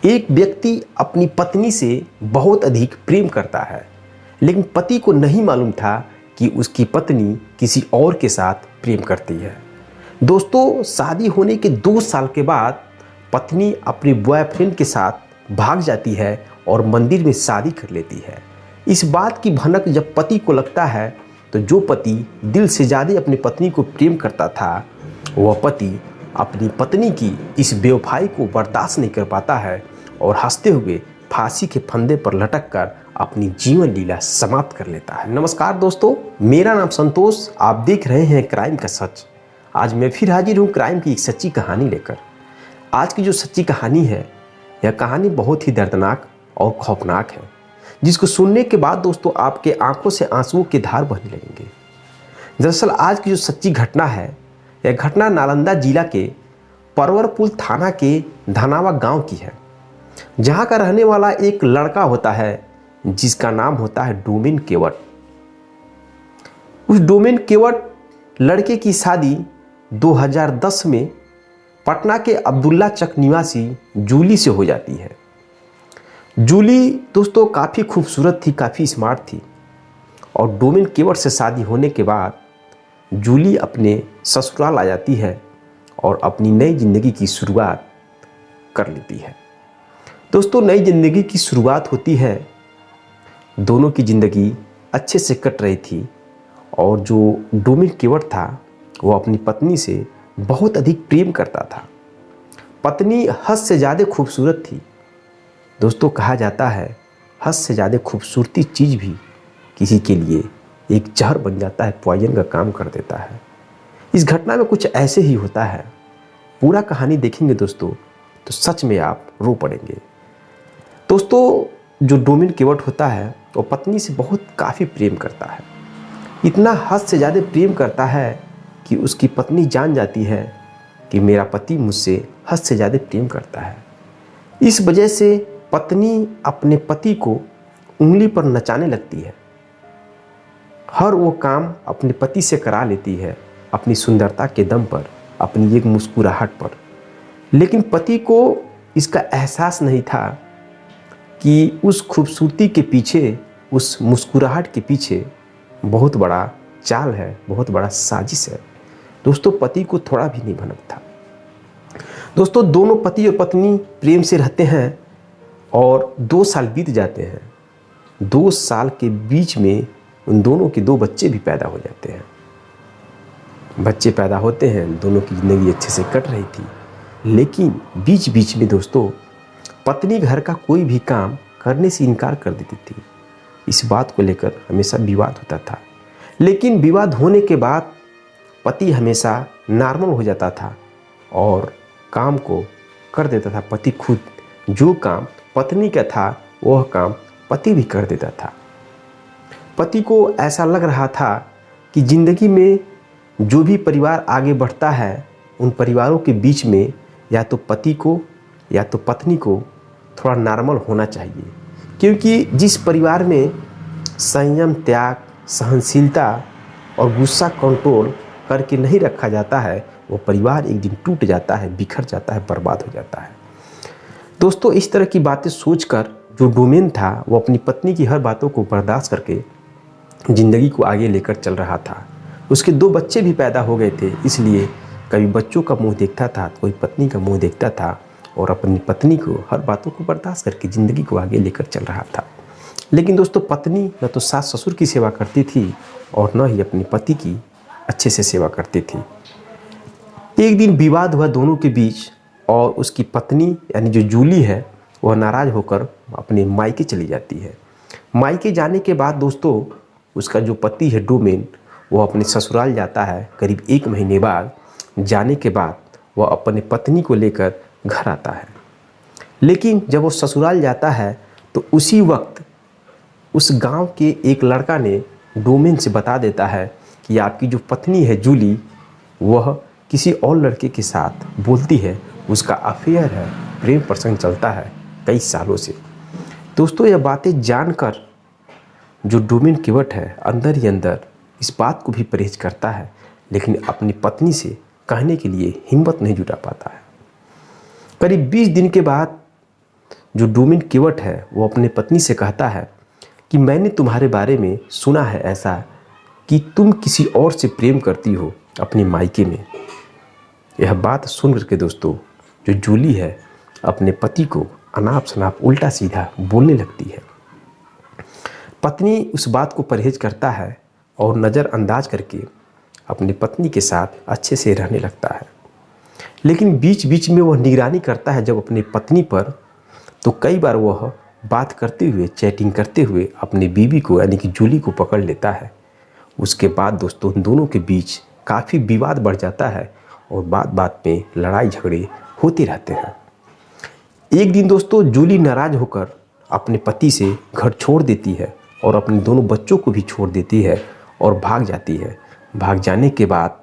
एक व्यक्ति अपनी पत्नी से बहुत अधिक प्रेम करता है, लेकिन पति को नहीं मालूम था कि उसकी पत्नी किसी और के साथ प्रेम करती है। दोस्तों, शादी होने के 2 साल के बाद पत्नी अपने बॉयफ्रेंड के साथ भाग जाती है और मंदिर में शादी कर लेती है। इस बात की भनक जब पति को लगता है तो जो पति दिल से ज़्यादा अपनी पत्नी को प्रेम करता था, वह पति अपनी पत्नी की इस बेवफाई को बर्दाश्त नहीं कर पाता है और हंसते हुए फांसी के फंदे पर लटक कर अपनी जीवन लीला समाप्त कर लेता है। नमस्कार दोस्तों, मेरा नाम संतोष, आप देख रहे हैं क्राइम का सच। आज मैं फिर हाजिर हूँ क्राइम की एक सच्ची कहानी लेकर। आज की जो सच्ची कहानी है, यह कहानी बहुत ही दर्दनाक और खौफनाक है, जिसको सुनने के बाद दोस्तों आपके आंखों से आंसुओं की धार बहने लगेंगे। दरअसल आज की जो सच्ची घटना है, यह घटना नालंदा जिला के परवरपुल थाना के धनावा गांव की है, जहां का रहने वाला एक लड़का होता है जिसका नाम होता है डोमेन केवट। उस डोमेन केवट लड़के की शादी 2010 में पटना के अब्दुल्ला चक निवासी जूली से हो जाती है। जूली दोस्तों काफ़ी खूबसूरत थी, काफ़ी स्मार्ट थी, और डोमेन केवट से शादी होने के बाद जूली अपने ससुराल आ जाती है और अपनी नई ज़िंदगी की शुरुआत कर लेती है। दोस्तों, नई ज़िंदगी की शुरुआत होती है, दोनों की ज़िंदगी अच्छे से कट रही थी और जो डोमेन केवट था वो अपनी पत्नी से बहुत अधिक प्रेम करता था। पत्नी हद से ज़्यादा खूबसूरत थी। दोस्तों, कहा जाता है हद से ज़्यादा खूबसूरती चीज़ भी किसी के लिए एक जहर बन जाता है, पॉइजन का काम कर देता है। इस घटना में कुछ ऐसे ही होता है। पूरा कहानी देखेंगे दोस्तों तो सच में आप रो पड़ेंगे। दोस्तों, जो डोमेन केवट होता है वो पत्नी से बहुत काफ़ी प्रेम करता है। इतना हद से ज़्यादा प्रेम करता है कि उसकी पत्नी जान जाती है कि मेरा पति मुझसे हद से ज़्यादा प्रेम करता है। इस वजह से पत्नी अपने पति को उंगली पर नचाने लगती है। हर वो काम अपने पति से करा लेती है, अपनी सुंदरता के दम पर, अपनी एक मुस्कुराहट पर। लेकिन पति को इसका एहसास नहीं था कि उस खूबसूरती के पीछे, उस मुस्कुराहट के पीछे बहुत बड़ा चाल है, बहुत बड़ा साजिश है। दोस्तों, पति को थोड़ा भी नहीं भनक था। दोस्तों, दोनों पति और पत्नी प्रेम से रहते हैं और 2 साल बीत जाते हैं। 2 साल के बीच में उन दोनों के 2 बच्चे भी पैदा हो जाते हैं। बच्चे पैदा होते हैं, दोनों की ज़िंदगी अच्छे से कट रही थी, लेकिन बीच बीच में दोस्तों पत्नी घर का कोई भी काम करने से इनकार कर देती थी। इस बात को लेकर हमेशा विवाद होता था, लेकिन विवाद होने के बाद पति हमेशा नॉर्मल हो जाता था और काम को कर देता था। पति खुद जो काम पत्नी का था वह काम पति भी कर देता था। पति को ऐसा लग रहा था कि ज़िंदगी में जो भी परिवार आगे बढ़ता है, उन परिवारों के बीच में या तो पति को या तो पत्नी को थोड़ा नॉर्मल होना चाहिए, क्योंकि जिस परिवार में संयम, त्याग, सहनशीलता और गुस्सा कंट्रोल करके नहीं रखा जाता है, वो परिवार एक दिन टूट जाता है, बिखर जाता है, बर्बाद हो जाता है। दोस्तों, इस तरह की बातें सोचकर जो डोमेन था वो अपनी पत्नी की हर बातों को बर्दाश्त करके ज़िंदगी को आगे लेकर चल रहा था। उसके 2 बच्चे भी पैदा हो गए थे, इसलिए कभी बच्चों का मुंह देखता था, कोई पत्नी का मुंह देखता था और अपनी पत्नी को हर बातों को बर्दाश्त करके ज़िंदगी को आगे लेकर चल रहा था। लेकिन दोस्तों, पत्नी न तो सास ससुर की सेवा करती थी और न ही अपने पति की अच्छे से सेवा करती थी। एक दिन विवाद हुआ दोनों के बीच और उसकी पत्नी यानी जो जूली है वह नाराज़ होकर अपने मायके चली जाती है। मायके जाने के बाद दोस्तों उसका जो पति है डोमेन, वो अपने ससुराल जाता है। करीब 1 महीने बाद जाने के बाद वह अपने पत्नी को लेकर घर आता है। लेकिन जब वो ससुराल जाता है तो उसी वक्त उस गांव के एक लड़का ने डोमेन से बता देता है कि आपकी जो पत्नी है जूली, वह किसी और लड़के के साथ बोलती है, उसका अफेयर है, प्रेम प्रसंग चलता है कई सालों से। दोस्तों, यह बातें जानकर जो डोमेन केवट है अंदर ही अंदर इस बात को भी परहेज करता है, लेकिन अपनी पत्नी से कहने के लिए हिम्मत नहीं जुटा पाता है। करीब 20 दिन के बाद जो डोमिन केवट है वो अपने पत्नी से कहता है कि मैंने तुम्हारे बारे में सुना है ऐसा कि तुम किसी और से प्रेम करती हो अपने मायके में। यह बात सुन करके दोस्तों जो जूली है अपने पति को अनाप शनाप उल्टा सीधा बोलने लगती है। पत्नी उस बात को परहेज करता है और नज़रअंदाज करके अपनी पत्नी के साथ अच्छे से रहने लगता है। लेकिन बीच बीच में वह निगरानी करता है जब अपनी पत्नी पर, तो कई बार वह बात करते हुए, चैटिंग करते हुए अपनी बीवी को यानी कि जूली को पकड़ लेता है। उसके बाद दोस्तों दोनों के बीच काफ़ी विवाद बढ़ जाता है और बात बात में लड़ाई झगड़े होते रहते हैं। एक दिन दोस्तों जूली नाराज़ होकर अपने पति से घर छोड़ देती है और अपने दोनों बच्चों को भी छोड़ देती है और भाग जाती है। भाग जाने के बाद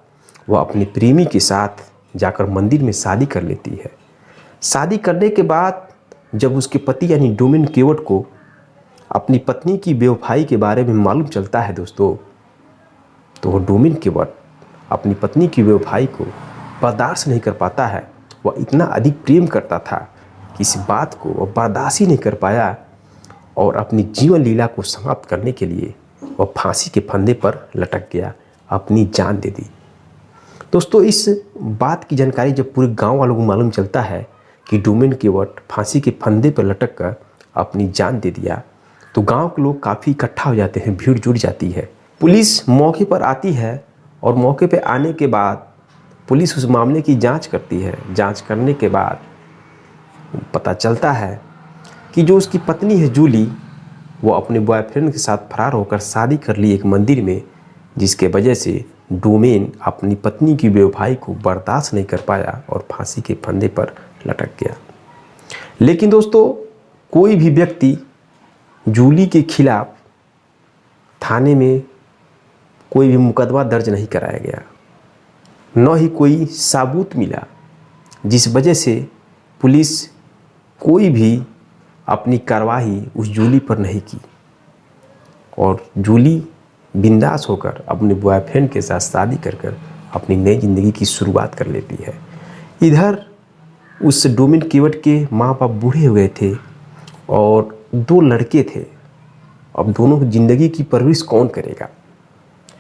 वह अपने प्रेमी के साथ जाकर मंदिर में शादी कर लेती है। शादी करने के बाद जब उसके पति यानी डोमिन केवट को अपनी पत्नी की बेवफाई के बारे में मालूम चलता है दोस्तों, तो वह डोमिन केवट अपनी पत्नी की बेवफाई को बर्दाश्त नहीं कर पाता है। वह इतना अधिक प्रेम करता था कि इस बात को वह बर्दाश्त ही नहीं कर पाया और अपनी जीवन लीला को समाप्त करने के लिए वह फांसी के फंदे पर लटक गया, अपनी जान दे दी। दोस्तों इस बात की जानकारी जब पूरे गांव वालों को मालूम चलता है कि डोमिन केवट फांसी के फंदे पर लटक कर अपनी जान दे दिया, तो गांव के लोग काफ़ी इकट्ठा हो जाते हैं, भीड़ जुट जाती है। पुलिस मौके पर आती है और मौके पर आने के बाद पुलिस उस मामले की जांच करती है। जांच करने के बाद पता चलता है कि जो उसकी पत्नी है जूली, वो अपने बॉयफ्रेंड के साथ फरार होकर शादी कर ली एक मंदिर में, जिसके वजह से डोमेन अपनी पत्नी की बेवफाई को बर्दाश्त नहीं कर पाया और फांसी के फंदे पर लटक गया। लेकिन दोस्तों कोई भी व्यक्ति जूली के खिलाफ थाने में कोई भी मुकदमा दर्ज नहीं कराया गया, न ही कोई सबूत मिला, जिस वजह से पुलिस कोई भी अपनी कार्रवाई उस जूली पर नहीं की और जूली बिंदास होकर अपने बॉयफ्रेंड के साथ शादी कर अपनी नई ज़िंदगी की शुरुआत कर लेती है। इधर उस डोमिन केवट के माँ बाप बूढ़े हो गए थे और 2 लड़के थे। अब दोनों की ज़िंदगी की परवरिश कौन करेगा?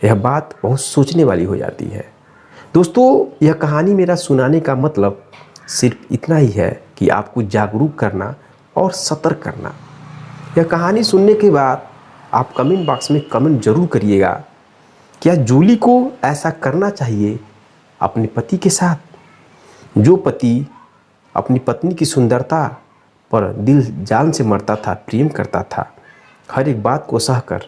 यह बात बहुत सोचने वाली हो जाती है। दोस्तों यह कहानी मेरा सुनाने का मतलब सिर्फ इतना ही है कि आपको जागरूक करना और सतर्क करना। यह कहानी सुनने के बाद आप कमेंट बॉक्स में कमेंट जरूर करिएगा, क्या जूली को ऐसा करना चाहिए अपने पति के साथ? जो पति अपनी पत्नी की सुंदरता पर दिल जान से मरता था, प्रेम करता था, हर एक बात को सहकर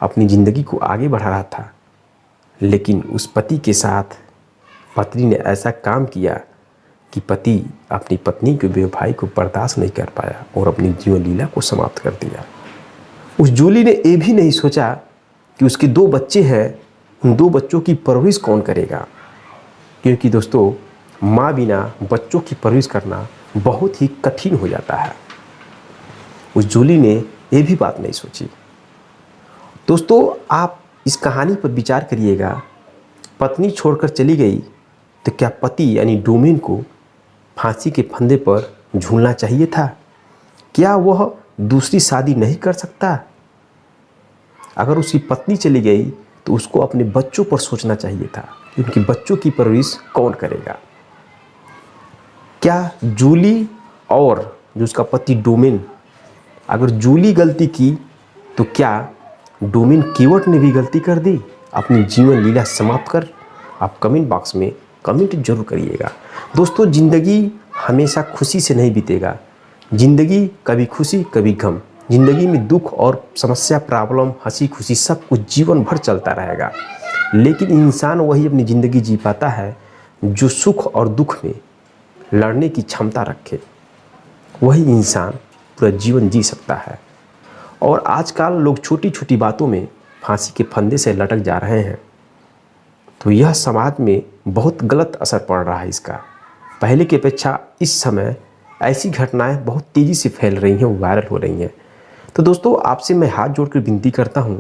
अपनी ज़िंदगी को आगे बढ़ा रहा था, लेकिन उस पति के साथ पत्नी ने ऐसा काम किया कि पति अपनी पत्नी के बेवफाई को बर्दाश्त नहीं कर पाया और अपनी जीवन लीला को समाप्त कर दिया। उस जूली ने ये भी नहीं सोचा कि उसके 2 बच्चे हैं, उन 2 बच्चों की परवरिश कौन करेगा, क्योंकि दोस्तों माँ बिना बच्चों की परवरिश करना बहुत ही कठिन हो जाता है। उस जूली ने ये भी बात नहीं सोची। दोस्तों आप इस कहानी पर विचार करिएगा, पत्नी छोड़कर चली गई तो क्या पति यानी डोमिन को फांसी के फंदे पर झूलना चाहिए था? क्या वह दूसरी शादी नहीं कर सकता? अगर उसकी पत्नी चली गई तो उसको अपने बच्चों पर सोचना चाहिए था कि उनके बच्चों की परवरिश कौन करेगा। क्या जूली और जो उसका पति डोमिन, अगर जूली गलती की तो क्या डोमिन केवट ने भी गलती कर दी अपनी जीवन लीला समाप्त कर? आप कमेंट बॉक्स में कमेंट जरूर करिएगा। दोस्तों ज़िंदगी हमेशा खुशी से नहीं बीतेगा, ज़िंदगी कभी खुशी कभी गम, ज़िंदगी में दुख और समस्या, प्रॉब्लम, हंसी खुशी सब कुछ जीवन भर चलता रहेगा। लेकिन इंसान वही अपनी ज़िंदगी जी पाता है जो सुख और दुख में लड़ने की क्षमता रखे, वही इंसान पूरा जीवन जी सकता है। और आजकल लोग छोटी छोटी बातों में फांसी के फंदे से लटक जा रहे हैं, तो यह समाज में बहुत गलत असर पड़ रहा है इसका। पहले की अपेक्षा इस समय ऐसी घटनाएं बहुत तेज़ी से फैल रही हैं, वायरल हो रही हैं। तो दोस्तों आपसे मैं हाथ जोड़कर विनती करता हूं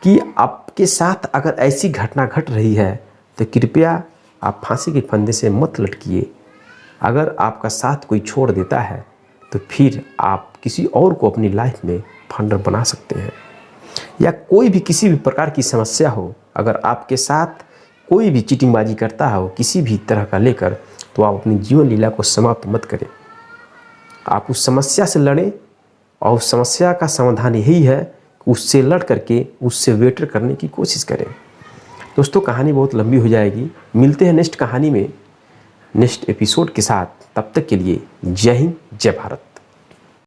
कि आपके साथ अगर ऐसी घटना घट रही है तो कृपया आप फांसी के फंदे से मत लटकिए। अगर आपका साथ कोई छोड़ देता है तो फिर आप किसी और को अपनी लाइफ में फाउंडर बना सकते हैं। या कोई भी किसी भी प्रकार की समस्या हो, अगर आपके साथ कोई भी चीटिंगबाजी करता हो किसी भी तरह का लेकर, तो आप अपनी जीवन लीला को समाप्त मत करें। आप उस समस्या से लड़ें और उस समस्या का समाधान यही है कि उससे लड़ करके उससे बेटर करने की कोशिश करें। दोस्तों, कहानी बहुत लंबी हो जाएगी। मिलते हैं नेक्स्ट कहानी में, नेक्स्ट एपिसोड के साथ। तब तक के लिए जय हिंद, जय भारत।